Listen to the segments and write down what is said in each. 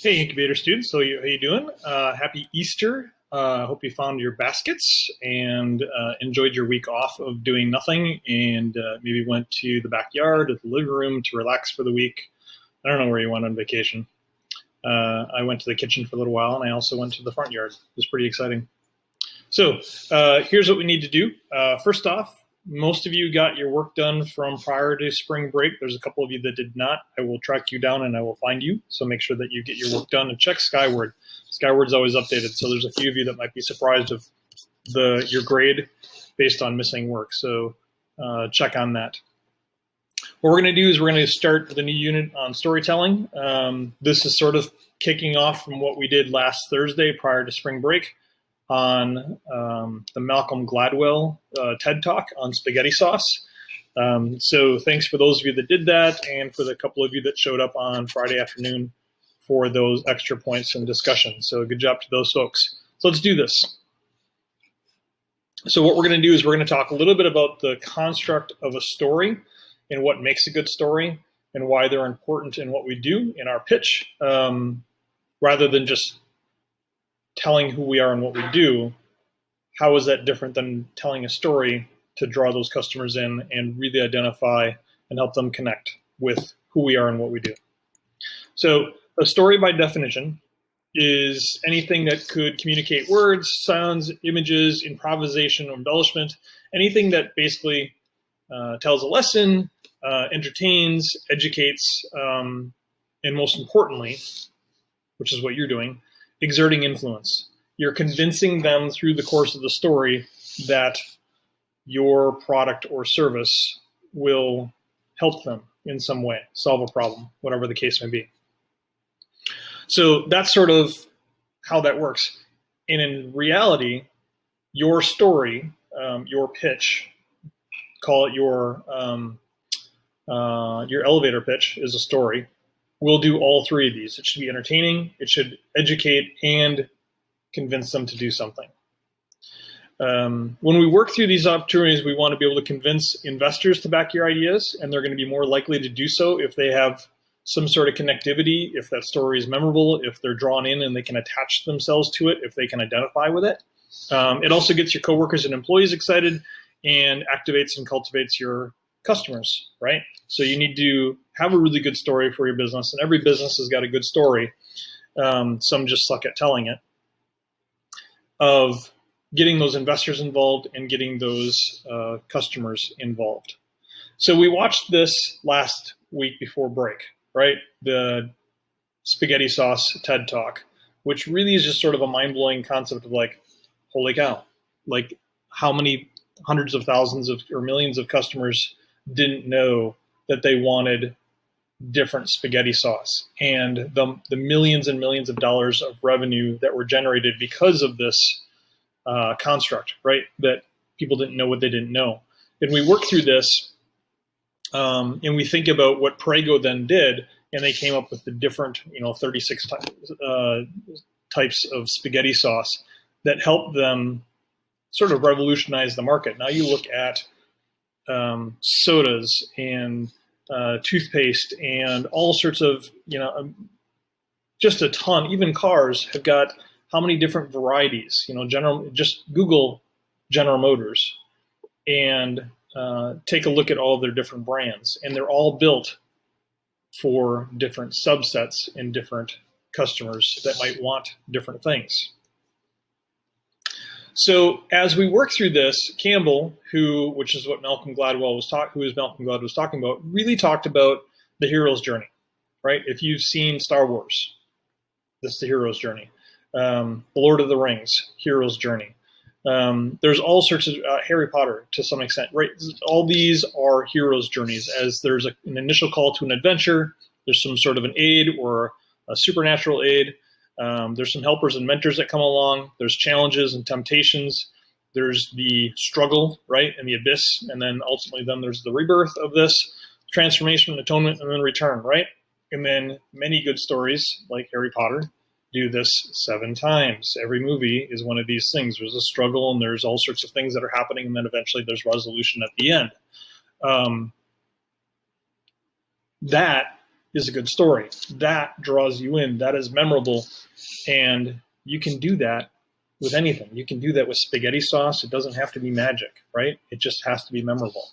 Hey, incubator students. So, how you doing? Happy Easter. I hope you found your baskets and enjoyed your week off of doing nothing, and maybe went to the backyard or the living room to relax for the week. I don't know where you went on vacation. I went to the kitchen for a little while, and I also went to the front yard. It was pretty exciting. So here's what we need to do. First off, most of you got your work done from prior to spring break. There's a couple of you that did not. I will track you down and I will find you. So make sure that you get your work done and check Skyward. Skyward's always updated. So there's a few of you that might be surprised of your grade based on missing work. So check on that. What we're going to do is we're going to start the new unit on storytelling. This is sort of kicking off from what we did last Thursday prior to spring break on the Malcolm Gladwell TED Talk on spaghetti sauce. So thanks for those of you that did that, and for the couple of you that showed up on Friday afternoon for those extra points and discussion. So good job to those folks. So let's do this. So what we're going to do is we're going to talk a little bit about the construct of a story and what makes a good story and why they're important in what we do in our pitch, rather than just telling who we are and what we do. How is that different than telling a story to draw those customers in and really identify and help them connect with who we are and what we do? So a story by definition is anything that could communicate words, sounds, images, improvisation, or embellishment, anything that basically tells a lesson, entertains, educates, and most importantly, which is what you're doing, exerting influence. You're convincing them through the course of the story that your product or service will help them in some way, solve a problem, whatever the case may be. So that's sort of how that works. And in reality, your story, your pitch, call it your elevator pitch is a story. We'll do all three of these. It should be entertaining, it should educate, and convince them to do something. When we work through these opportunities, we want to be able to convince investors to back your ideas, and they're going to be more likely to do so if they have some sort of connectivity, if that story is memorable, if they're drawn in and they can attach themselves to it, if they can identify with it. It also gets your coworkers and employees excited and activates and cultivates your customers, right? So you need to have a really good story for your business, and every business has got a good story. Some just suck at telling it, of getting those investors involved and getting those customers involved. So we watched this last week before break, right? The spaghetti sauce TED Talk, which really is just sort of a mind-blowing concept of like, holy cow, like how many hundreds of thousands of or millions of customers didn't know that they wanted different spaghetti sauce, and the millions and millions of dollars of revenue that were generated because of this construct, right? That people didn't know what they didn't know. And we work through this, and we think about what Prego then did, and they came up with the different, 36 types of spaghetti sauce that helped them sort of revolutionize the market. Now you look at sodas and toothpaste and all sorts of, just a ton. Even cars have got how many different varieties? Just Google General Motors and take a look at all of their different brands, and they're all built for different subsets and different customers that might want different things. So as we work through this, Campbell, which is what Malcolm Gladwell was talking about, really talked about the hero's journey, right? If you've seen Star Wars, this is the hero's journey. The Lord of the Rings, hero's journey. There's all sorts of Harry Potter to some extent, right? All these are hero's journeys, as there's an initial call to an adventure. There's some sort of an aid or a supernatural aid. There's some helpers and mentors that come along. There's challenges and temptations. There's the struggle, right, and the abyss. And then ultimately there's the rebirth of this, transformation, atonement, and then return, right? And then many good stories like Harry Potter do this 7 times. Every movie is one of these things. There's a struggle and there's all sorts of things that are happening, and then eventually there's resolution at the end. That is a good story. That draws you in. That is memorable. And you can do that with anything. You can do that with spaghetti sauce. It doesn't have to be magic, right? It just has to be memorable.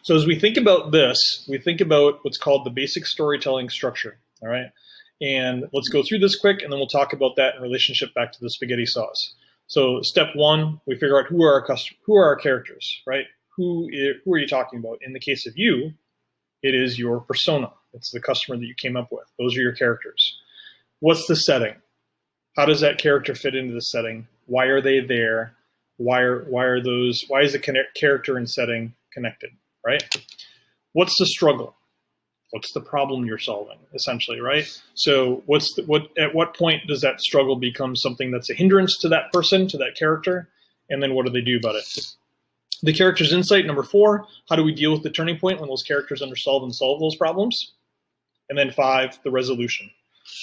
So as we think about this, we think about what's called the basic storytelling structure, all right? And let's go through this quick, and then we'll talk about that in relationship back to the spaghetti sauce. So step one, we figure out who are our characters, right? Who are you talking about? In the case of you, it is your persona. It's the customer that you came up with. Those are your characters. What's the setting? How does that character fit into the setting? Why are they there? Why is the character and setting connected, right? What's the struggle? What's the problem you're solving, essentially, right? So at what point does that struggle become something that's a hindrance to that person, to that character? And then what do they do about it? The character's insight, number 4, how do we deal with the turning point when those characters solve those problems? And then 5, the resolution.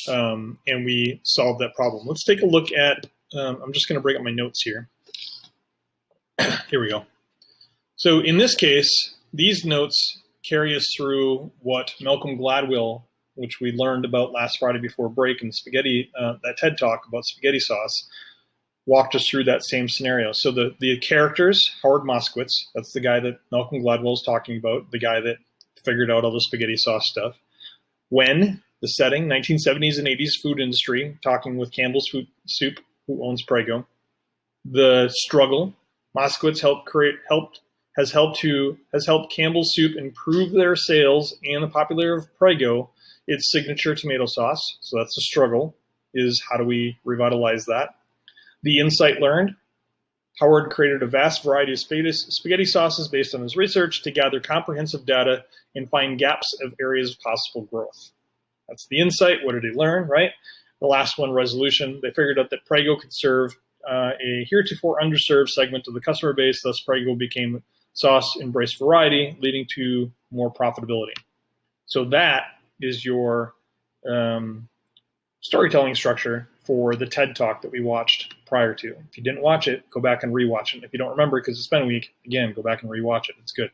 And we solve that problem. Let's take a look at, I'm just gonna bring up my notes here. Here we go. So in this case, these notes carry us through what Malcolm Gladwell, which we learned about last Friday before break in spaghetti, that TED Talk about spaghetti sauce, walked us through that same scenario. So the characters, Howard Moskowitz, that's the guy that Malcolm Gladwell is talking about, the guy that figured out all the spaghetti sauce stuff. When, the setting, 1970s and 80s food industry, talking with Campbell's Soup, who owns Prego. The struggle, Moskowitz has helped Campbell's Soup improve their sales and the popularity of Prego, its signature tomato sauce. So that's the struggle, is how do we revitalize that? The insight learned, Howard created a vast variety of spaghetti sauces based on his research to gather comprehensive data and find gaps of areas of possible growth. That's the insight. What did he learn, right? The last one, resolution. They figured out that Prego could serve a heretofore underserved segment of the customer base, thus Prego became sauce embraced variety, leading to more profitability. So that is your storytelling structure for the TED Talk that we watched prior to. If you didn't watch it, go back and rewatch it. If you don't remember because it's been a week, again, go back and rewatch it. It's good.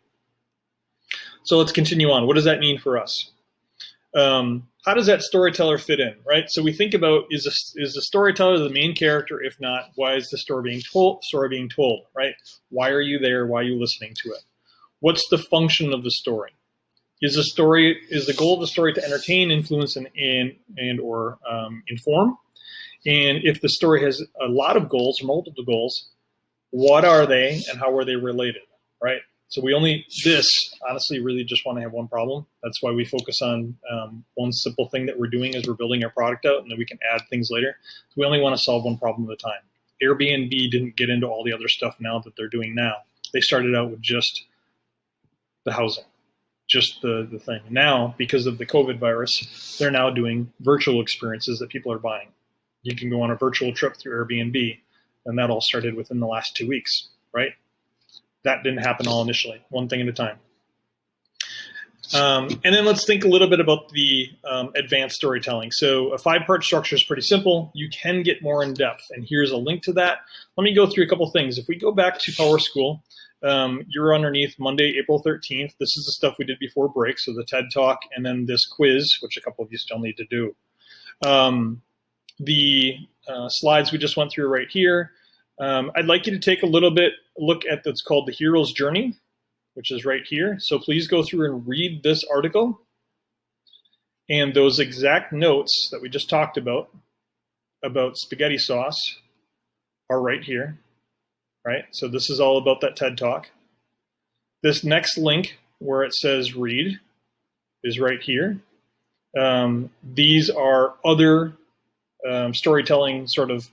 So let's continue on. What does that mean for us? How does that storyteller fit in, right? So we think about, is the storyteller the main character? If not, why is the story being told, right? Why are you there? Why are you listening to it? What's the function of the story? Is the goal of the story to entertain, influence, or inform? And if the story has a lot of goals or multiple goals, what are they and how are they related, right? So this honestly really just want to have one problem. That's why we focus on one simple thing that we're doing as we're building our product out, and then we can add things later. So we only want to solve one problem at a time. Airbnb didn't get into all the other stuff now that they're doing now. They started out with just the housing, just the thing. Now, because of the COVID virus, they're now doing virtual experiences that people are buying. You can go on a virtual trip through Airbnb, and that all started within the last 2 weeks, right? That didn't happen all initially, one thing at a time. And then let's think a little bit about the advanced storytelling. So a 5-part structure is pretty simple. You can get more in depth, and here's a link to that. Let me go through a couple things. If we go back to Power School, you're underneath Monday, April 13th. This is the stuff we did before break, so the TED Talk, and then this quiz, which a couple of you still need to do. The slides we just went through right here. I'd like you to take a look at what's called the hero's journey, which is right here. So please go through and read this article. And those exact notes that we just talked about spaghetti sauce, are right here, right? So this is all about that TED Talk. This next link where it says read is right here. These are other storytelling sort of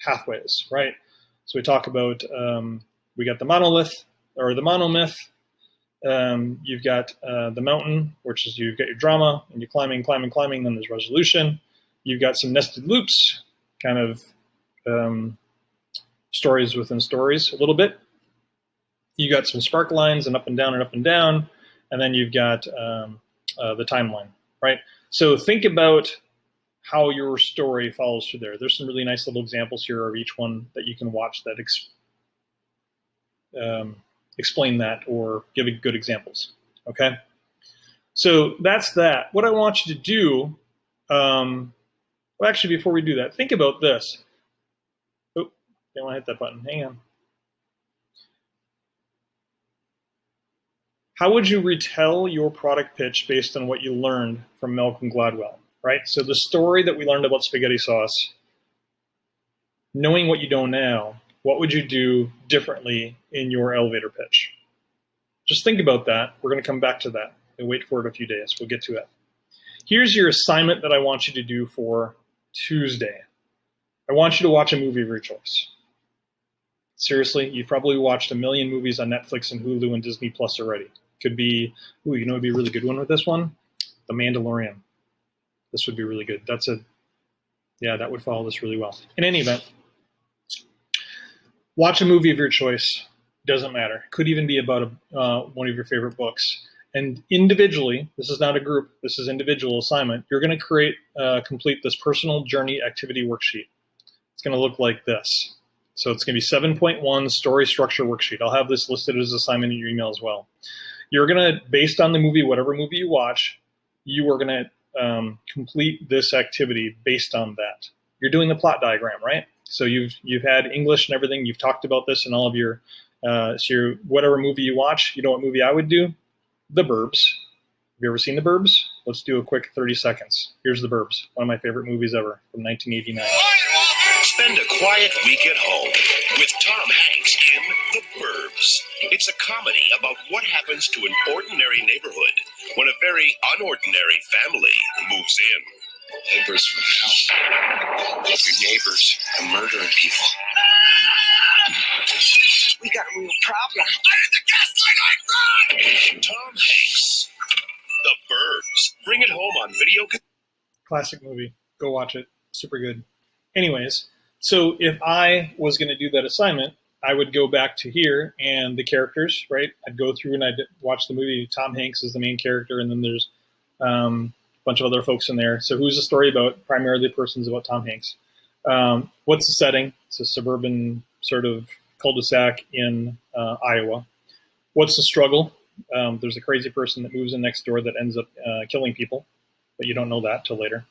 pathways, right? So we talk about, we got the monolith or the monomyth. You've got the mountain, which is you've got your drama and you're climbing, then there's resolution. You've got some nested loops, kind of stories within stories a little bit. You got some spark lines and up and down and up and down. And then you've got the timeline, right? So think about how your story follows through there. There's some really nice little examples here of each one that you can watch that explain that or give good examples, okay? So that's that. What I want you to do, well, actually, before we do that, think about this. Oh, don't want to hit that button. Hang on. How would you retell your product pitch based on what you learned from Malcolm Gladwell, right? So the story that we learned about spaghetti sauce, knowing what you know now, what would you do differently in your elevator pitch? Just think about that. We're going to come back to that and wait for it a few days. We'll get to it. Here's your assignment that I want you to do for Tuesday. I want you to watch a movie of your choice. Seriously, you've probably watched a million movies on Netflix and Hulu and Disney Plus already. Could be, ooh, you know, it'd be a really good one with this one, The Mandalorian. This would be really good. That would follow this really well. In any event, watch a movie of your choice. Doesn't matter. Could even be about one of your favorite books. And individually, this is not a group, this is individual assignment, you're going to complete this personal journey activity worksheet. It's going to look like this. So it's going to be 7.1 story structure worksheet. I'll have this listed as assignment in your email as well. You're going to, based on the movie, whatever movie you watch, you are going to complete this activity based on that. You're doing the plot diagram, right? So you've had English and everything. You've talked about this in all of your, whatever movie you watch. You know what movie I would do? The Burbs. Have you ever seen The Burbs? Let's do a quick 30 seconds. Here's The Burbs, one of my favorite movies ever from 1989. Spend a quiet week at home with Tom Hanks in The Burbs. It's a comedy about what happens to an ordinary neighborhood when a very unordinary family moves in. Neighbors from hell. Your neighbors are murdering people. We got a real problem. Tom Hanks, The Burbs. Bring it home on video. Classic movie. Go watch it. Super good. Anyways, so if I was going to do that assignment, I would go back to here and the characters, right? I'd go through and I'd watch the movie. Tom Hanks is the main character, and then there's a bunch of other folks in there. So who's the story about? Primarily the person's about Tom Hanks. What's the setting? It's a suburban sort of cul-de-sac in Iowa. What's the struggle? There's a crazy person that moves in next door that ends up killing people, but you don't know that till later.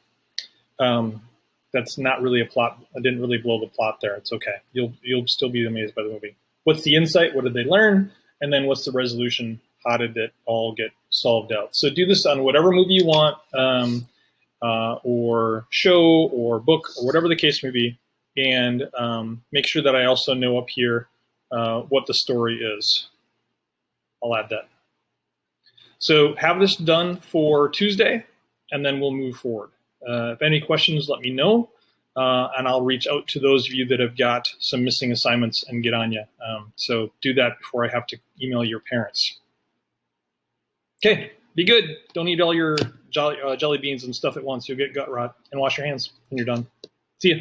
That's not really a plot. I didn't really blow the plot there. It's okay. You'll still be amazed by the movie. What's the insight? What did they learn? And then what's the resolution? How did it all get solved out? So do this on whatever movie you want, or show or book or whatever the case may be. And make sure that I also know up here what the story is. I'll add that. So have this done for Tuesday, and then we'll move forward. If any questions, let me know, and I'll reach out to those of you that have got some missing assignments and get on you. So do that before I have to email your parents. Okay, be good. Don't eat all your jelly beans and stuff at once. You'll get gut rot. And wash your hands when you're done. See ya.